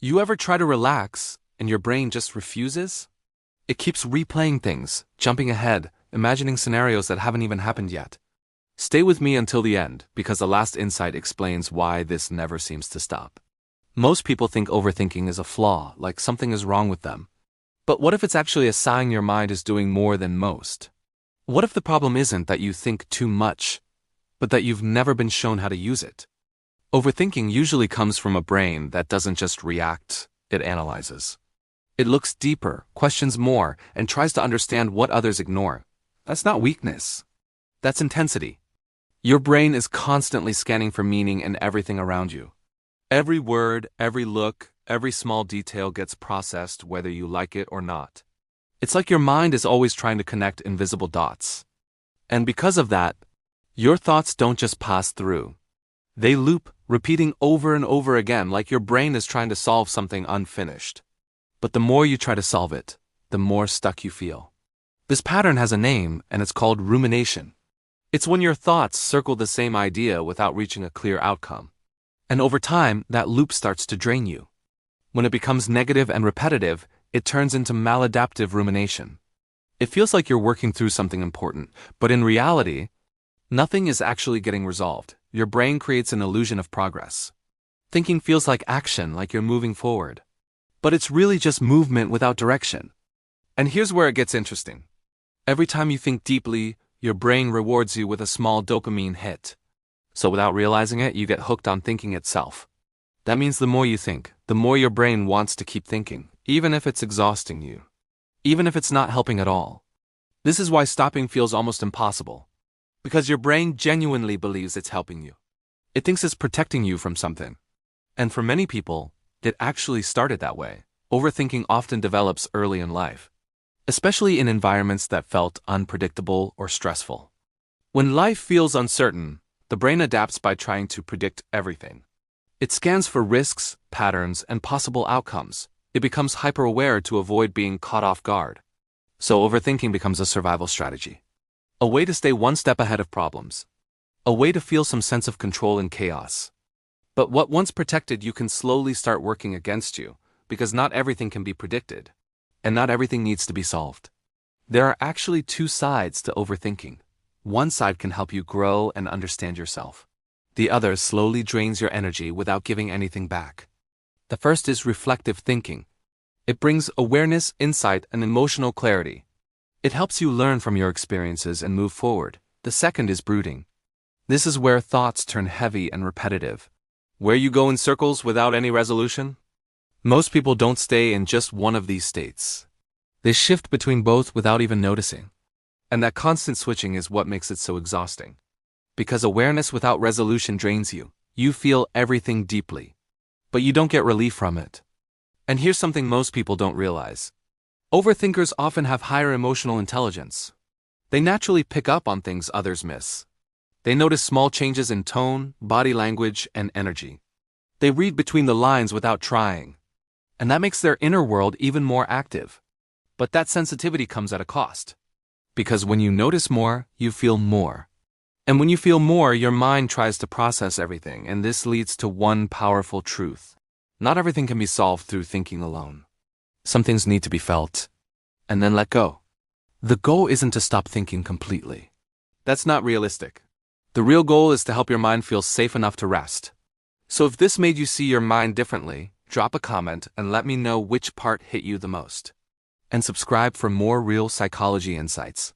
You ever try to relax, and your brain just refuses? It keeps replaying things, jumping ahead, imagining scenarios that haven't even happened yet. Stay with me until the end, because the last insight explains why this never seems to stop. Most people think overthinking is a flaw, like something is wrong with them. But what if it's actually a sign your mind is doing more than most? What if the problem isn't that you think too much, but that you've never been shown how to use it? Overthinking usually comes from a brain that doesn't just react, it analyzes. It looks deeper, questions more, and tries to understand what others ignore. That's not weakness. That's intensity. Your brain is constantly scanning for meaning in everything around you. Every word, every look, every small detail gets processed whether you like it or not. It's like your mind is always trying to connect invisible dots. And because of that, your thoughts don't just pass through. They loop, repeating over and over again like your brain is trying to solve something unfinished. But the more you try to solve it, the more stuck you feel. This pattern has a name, and it's called rumination. It's when your thoughts circle the same idea without reaching a clear outcome. And over time, that loop starts to drain you. When it becomes negative and repetitive, it turns into maladaptive rumination. It feels like you're working through something important, but in reality, nothing is actually getting resolved. Your brain creates an illusion of progress. Thinking feels like action, like you're moving forward. But it's really just movement without direction. And here's where it gets interesting. Every time you think deeply, your brain rewards you with a small dopamine hit. So without realizing it, you get hooked on thinking itself. That means the more you think, the more your brain wants to keep thinking, even if it's exhausting you. Even if it's not helping at all. This is why stopping feels almost impossible. Because your brain genuinely believes it's helping you. It thinks it's protecting you from something. And for many people, it actually started that way. Overthinking often develops early in life, especially in environments that felt unpredictable or stressful. When life feels uncertain, the brain adapts by trying to predict everything. It scans for risks, patterns, and possible outcomes. It becomes hyper-aware to avoid being caught off guard. So overthinking becomes a survival strategy. A way to stay one step ahead of problems. A way to feel some sense of control in chaos. But what once protected you can slowly start working against you, because not everything can be predicted, and not everything needs to be solved. There are actually two sides to overthinking. One side can help you grow and understand yourself. The other slowly drains your energy without giving anything back. The first is reflective thinking. It brings awareness, insight, and emotional clarity. It helps you learn from your experiences and move forward. The second is brooding. This is where thoughts turn heavy and repetitive. Where you go in circles without any resolution? Most people don't stay in just one of these states. They shift between both without even noticing. And that constant switching is what makes it so exhausting. Because awareness without resolution drains you. You feel everything deeply. But you don't get relief from it. And here's something most people don't realize. Overthinkers often have higher emotional intelligence. They naturally pick up on things others miss. They notice small changes in tone, body language, and energy. They read between the lines without trying. And that makes their inner world even more active. But that sensitivity comes at a cost. Because when you notice more, you feel more. And when you feel more, your mind tries to process everything, and this leads to one powerful truth. Not everything can be solved through thinking alone. Some things need to be felt, and then let go. The goal isn't to stop thinking completely. That's not realistic. The real goal is to help your mind feel safe enough to rest. So if this made you see your mind differently, drop a comment and let me know which part hit you the most. And subscribe for more real psychology insights.